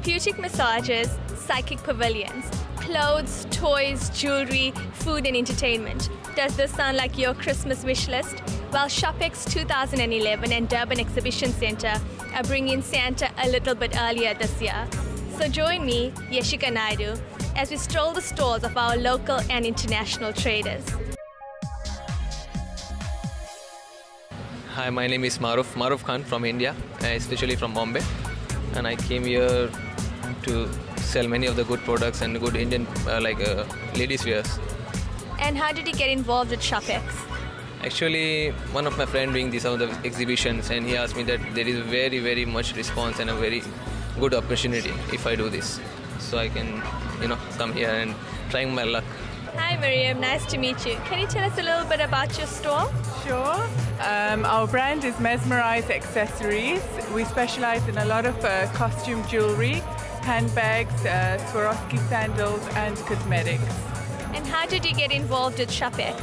therapeutic massages, psychic pavilions, clothes, toys, jewelry, food and entertainment. Does this sound like your Christmas wish list? Well, ShopX 2011 and Durban Exhibition Centre are bringing Santa a little bit earlier this year. So join me, Yeshika Naidu, as we stroll the stores of our local and international traders. Hi, my name is Maruf Khan from India, especially from Bombay, and I came here to sell many of the good products and good Indian ladies wears. And how did you get involved with ShopX? Actually, one of my friends doing some of the exhibitions, and he asked me that there is very much response and a very good opportunity if I do this, so I can come here and trying my luck. Hi Miriam, nice to meet you. Can you tell us a little bit about your store? Sure. Our brand is Mesmerize Accessories. We specialize in a lot of costume jewelry, handbags, Swarovski sandals and cosmetics. And how did you get involved with ShopX?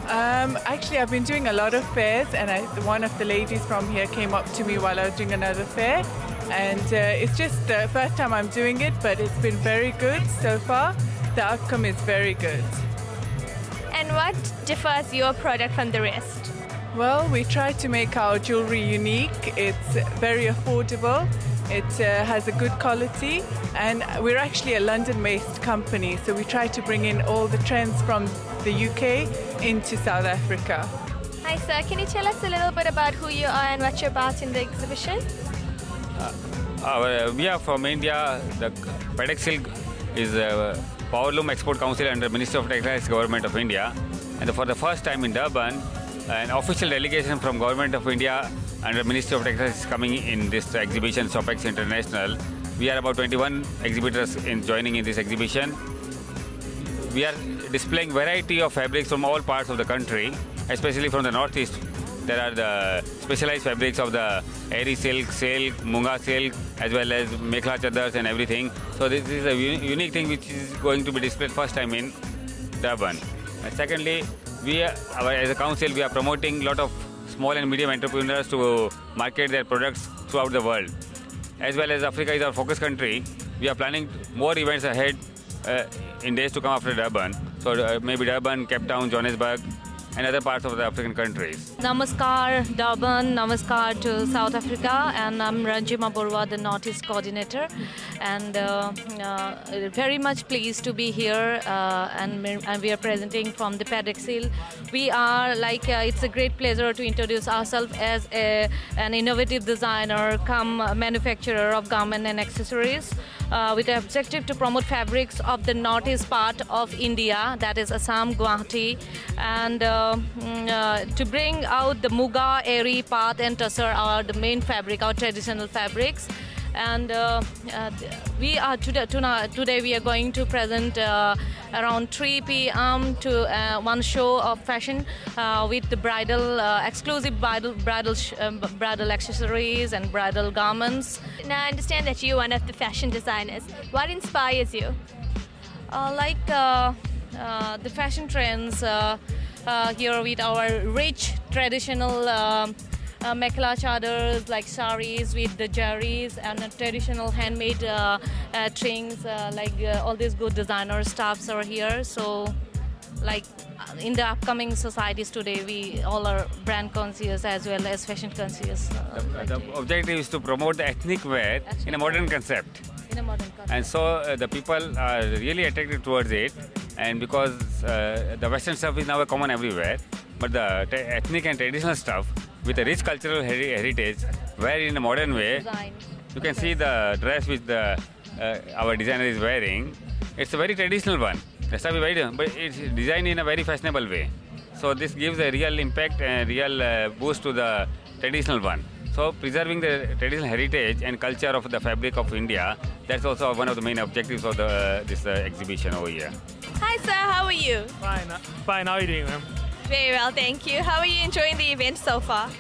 Actually, I've been doing a lot of fairs, and one of the ladies from here came up to me while I was doing another fair. And it's just the first time I'm doing it, but it's been very good so far. The outcome is very good. And what differs your product from the rest? Well, we try to make our jewelry unique. It's very affordable. It has a good quality, and we're actually a London-based company, so we try to bring in all the trends from the UK into South Africa. Hi sir, can you tell us a little bit about who you are and what you're about in the exhibition? We are from India. The Patek Silk is a Powerloom Export Council under Ministry of Textiles, Government of India. And for the first time in Durban, an official delegation from Government of India under Ministry of Textiles is coming in this exhibition, ShopX International. We are about 21 exhibitors joining in this exhibition. We are displaying variety of fabrics from all parts of the country, especially from the Northeast. There are the specialized fabrics of the Airi silk, Munga silk, as well as Mekhla chadars and everything. So this is a unique thing which is going to be displayed first time in Durban. And secondly, as a council, we are promoting a lot of small and medium entrepreneurs to market their products throughout the world. As well as Africa is our focus country, we are planning more events ahead in days to come after Durban. So maybe Durban, Cape Town, Johannesburg, and other parts of the African countries. Namaskar Durban, namaskar to South Africa, and I'm Ranjima Borwa, the Northeast Coordinator, and very much pleased to be here, and we are presenting from the Patek Silk. We are it's a great pleasure to introduce ourselves as an innovative designer come manufacturer of garment and accessories, with the objective to promote fabrics of the northeast part of India, that is Assam, Guwahati, and to bring out the Muga, Airi, Path and Tussar are the main fabric, our traditional fabrics. And today we are going to present around 3 p.m. to one show of fashion with the bridal, exclusive bridal accessories and bridal garments. Now I understand that you're one of the fashion designers. What inspires you? The fashion trends here with our rich traditional Mekhla chadars, like saris with the jaris, and traditional handmade things, all these good designer stuffs are here. So in the upcoming societies today, we all are brand conscious as well as fashion conscious. The objective is to promote the ethnic wear in a modern concept. And so the people are really attracted towards it, and because the Western stuff is now common everywhere, but the ethnic and traditional stuff with a rich cultural heritage, wear in a modern way. You can see the dress which our designer is wearing. It's a very traditional one. The stuff is very different, but it's designed in a very fashionable way. So this gives a real impact and real boost to the traditional one. So preserving the traditional heritage and culture of the fabric of India, that's also one of the main objectives of this exhibition over here. Hi sir, how are you? Fine, how are you doing, ma'am? Very well, thank you. How are you enjoying the event so far?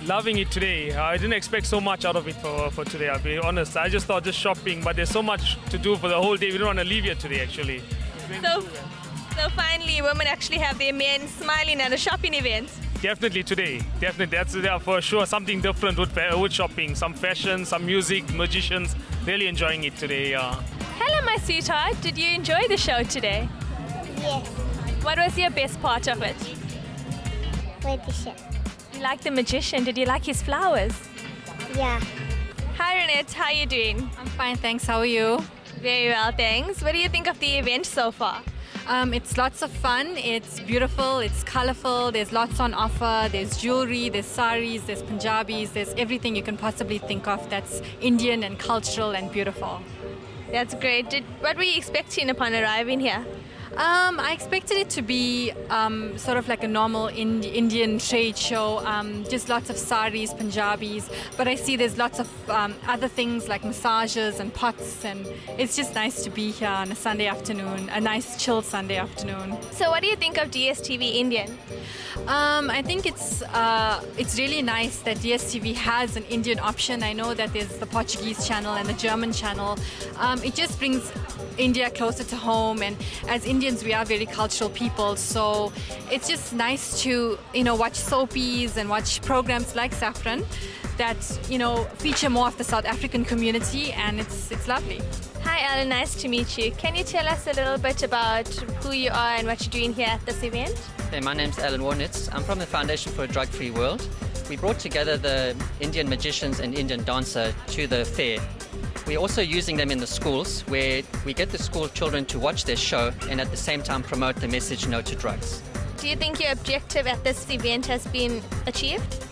Loving it today. I didn't expect so much out of it for today, I'll be honest. I just thought just shopping, but there's so much to do for the whole day. We don't want to leave here today, actually. So finally, women actually have their men smiling at a shopping event. Definitely today. Definitely, that's for sure something different with shopping. Some fashion, some music, magicians. Really enjoying it today. Hello, my sweetheart. Did you enjoy the show today? Yes, What was your best part of it? with the show. You like the magician. Did you like his flowers? Yeah. Hi, Renette. How are you doing? I'm fine, thanks. How are you? Very well, thanks. What do you think of the event so far? It's lots of fun. It's beautiful. It's colorful. There's lots on offer. There's jewelry. There's saris. There's Punjabis. There's everything you can possibly think of that's Indian and cultural and beautiful. That's great. What were you expecting upon arriving here? I expected it to be sort of like a normal Indian trade show, just lots of saris, Punjabis, but I see there's lots of other things like massages and pots, and it's just nice to be here on a Sunday afternoon, a nice chill Sunday afternoon. So what do you think of DSTV Indian? I think it's really nice that DSTV has an Indian option. I know that there's the Portuguese channel and the German channel. It just brings India closer to home, and as Indians we are very cultural people, so it's just nice to watch soapies and watch programs like Saffron that feature more of the South African community, and it's lovely. Hi, Alan. Nice to meet you. Can you tell us a little bit about who you are and what you're doing here at this event? Hey, my name's Alan Warnitz. I'm from the Foundation for a Drug-Free World. We brought together the Indian magicians and Indian dancer to the fair. We're also using them in the schools, where we get the school children to watch their show and at the same time promote the message No to Drugs. Do you think your objective at this event has been achieved?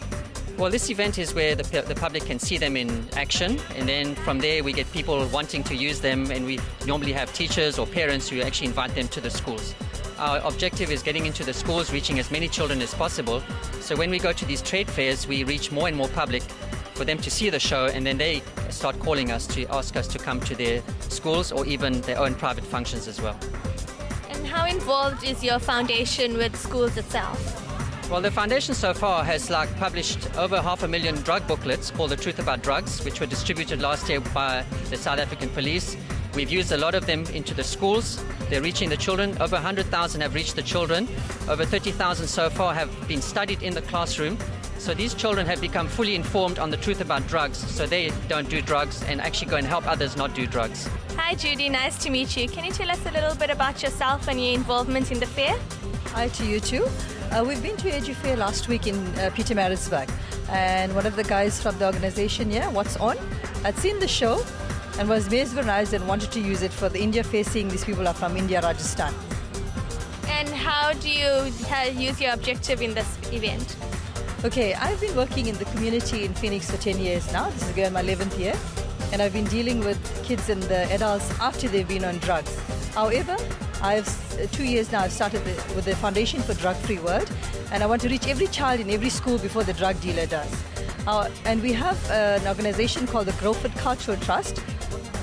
Well, this event is where the public can see them in action, and then from there we get people wanting to use them, and we normally have teachers or parents who actually invite them to the schools. Our objective is getting into the schools, reaching as many children as possible. So when we go to these trade fairs, we reach more and more public for them to see the show, and then they start calling us to ask us to come to their schools or even their own private functions as well. And how involved is your foundation with schools itself? Well, the foundation so far has published over 500,000 drug booklets called The Truth About Drugs, which were distributed last year by the South African Police. We've used a lot of them into the schools. They're reaching the children. Over 100,000 have reached the children. Over 30,000 so far have been studied in the classroom. So these children have become fully informed on the truth about drugs, so they don't do drugs and actually go and help others not do drugs. Hi, Judy. Nice to meet you. Can you tell us a little bit about yourself and your involvement in the fair? Hi to you too. We've been to EduFair last week in Pietermaritzburg, and one of the guys from the organization here, What's On, had seen the show and was mesmerized and wanted to use it for the India Fair, seeing these people are from India, Rajasthan. And how do you use your objective in this event? Okay, I've been working in the community in Phoenix for 10 years now. This is going my 11th year. And I've been dealing with kids and the adults after they've been on drugs. However, 2 years now I've started with the Foundation for Drug-Free World, and I want to reach every child in every school before the drug dealer does. And we have an organization called the Groford Cultural Trust,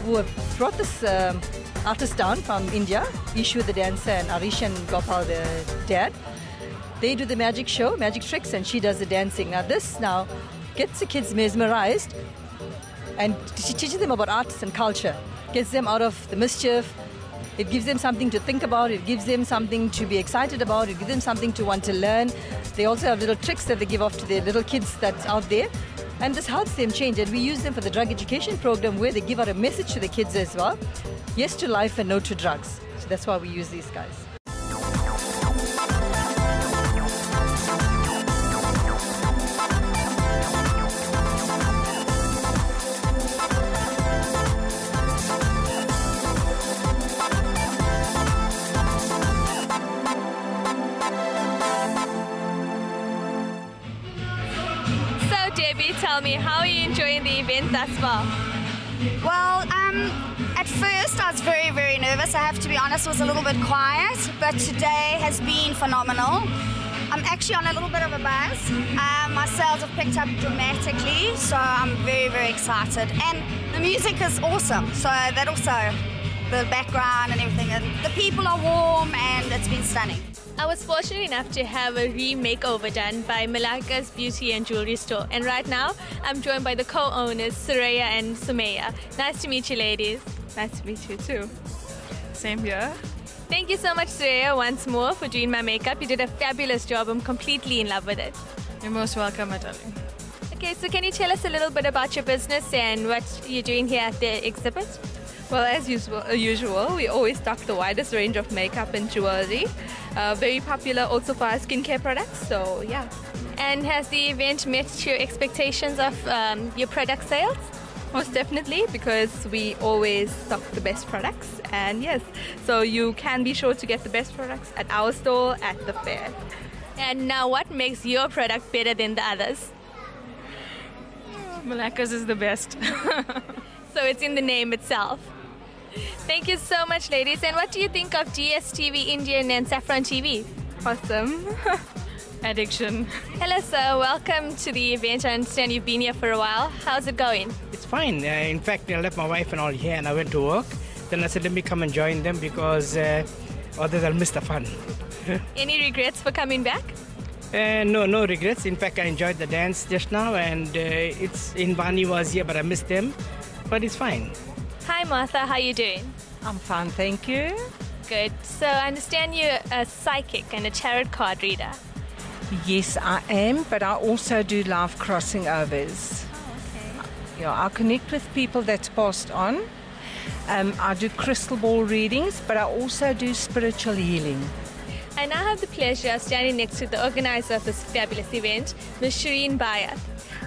who have brought this artist down from India, Ishu the dancer and Arish and Gopal the dad. They do the magic show, magic tricks, and she does the dancing. Now this gets the kids mesmerized and teaches them about arts and culture, gets them out of the mischief. It gives them something to think about, it gives them something to be excited about, it gives them something to want to learn. They also have little tricks that they give off to their little kids that's out there, and this helps them change. And we use them for the drug education program, where they give out a message to the kids as well. Yes to life and no to drugs. So that's why we use these guys. Tell me, how are you enjoying the event thus far? Well, at first I was very, very nervous. I have to be honest, it was a little bit quiet, but today has been phenomenal. I'm actually on a little bit of a buzz. My sales have picked up dramatically, so I'm very, very excited. And the music is awesome, so that also, the background and everything. And the people are warm, and it's been stunning. I was fortunate enough to have a re-makeover done by Malaka's Beauty and Jewelry Store. And right now, I'm joined by the co-owners, Suraya and Sumaya. Nice to meet you, ladies. Nice to meet you too. Same here. Thank you so much, Surya, once more for doing my makeup. You did a fabulous job. I'm completely in love with it. You're most welcome, my darling. Okay, so can you tell us a little bit about your business and what you're doing here at the exhibit? Well, as usual, we always stock the widest range of makeup and jewelry. Very popular also for our skincare products, so yeah. And has the event met your expectations of your product sales? Most definitely, because we always stock the best products, and yes, so you can be sure to get the best products at our store at the fair. And now what makes your product better than the others? Malacca's is the best. So it's in the name itself. Thank you so much, ladies. And what do you think of DSTV Indian and Saffron TV? Awesome. Addiction. Hello, sir. Welcome to the event. I understand you've been here for a while. How's it going? It's fine. In fact, I left my wife and all here and I went to work. Then I said, let me come and join them because otherwise I'll miss the fun. Any regrets for coming back? No regrets. In fact, I enjoyed the dance just now and it's in Bani was here, but I missed them. But it's fine. Hi, Martha. How are you doing? I'm fine, thank you. Good. So I understand you're a psychic and a tarot card reader. Yes, I am, but I also do live crossing overs. Oh, okay. Yeah, I connect with people that's passed on. I do crystal ball readings, but I also do spiritual healing. I now have the pleasure of standing next to the organizer of this fabulous event, Ms. Shireen Bayat.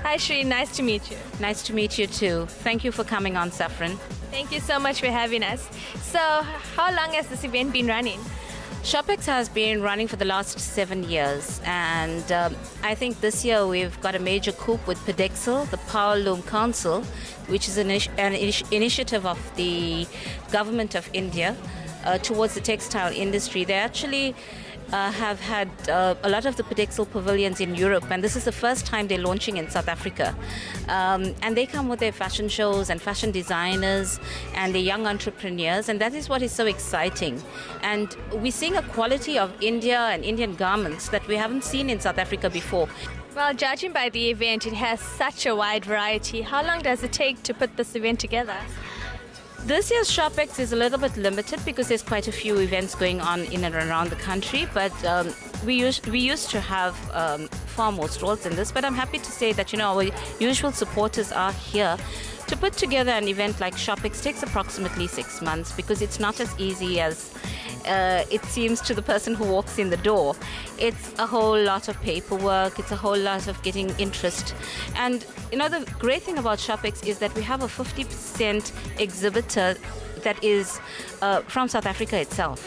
Hi, Shireen. Nice to meet you. Nice to meet you too. Thank you for coming on, Saffron. Thank you so much for having us. So, how long has this event been running? Shopix has been running for the last 7 years, and I think this year we've got a major coup with Pedexal, the Power Loom Council, which is an initiative of the government of India towards the textile industry. They actually have had a lot of the Pedexal pavilions in Europe, and this is the first time they're launching in South Africa. And they come with their fashion shows and fashion designers and the young entrepreneurs, and that is what is so exciting. And we're seeing a quality of India and Indian garments that we haven't seen in South Africa before. Well, judging by the event, it has such a wide variety. How long does it take to put this event together? This year's Shopix is a little bit limited because there's quite a few events going on in and around the country, but we used to have far more stalls than this, but I'm happy to say that, you know, our usual supporters are here. To put together an event like Shopix takes approximately 6 months because it's not as easy as it seems to the person who walks in the door. It's a whole lot of paperwork, it's a whole lot of getting interest. And you know, the great thing about Shopix is that we have a 50% exhibitor that is from South Africa itself.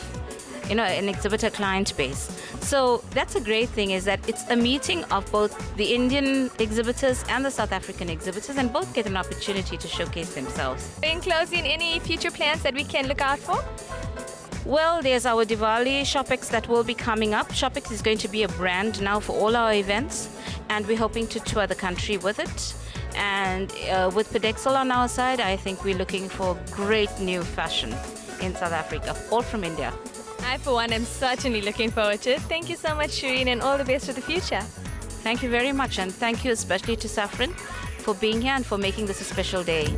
You know, an exhibitor client base. So that's a great thing, is that it's a meeting of both the Indian exhibitors and the South African exhibitors, and both get an opportunity to showcase themselves. In closing, any future plans that we can look out for? Well, there's our Diwali Shopix that will be coming up. Shopix is going to be a brand now for all our events, and we're hoping to tour the country with it. And with Pedexal on our side, I think we're looking for great new fashion in South Africa, all from India. I, for one, am certainly looking forward to it. Thank you so much, Shireen, and all the best for the future. Thank you very much, and thank you especially to Saffron for being here and for making this a special day.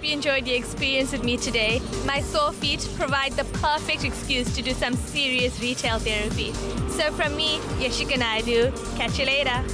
You enjoyed the experience with me today. My sore feet provide the perfect excuse to do some serious retail therapy. So from me, Yashika Naidu, catch you later.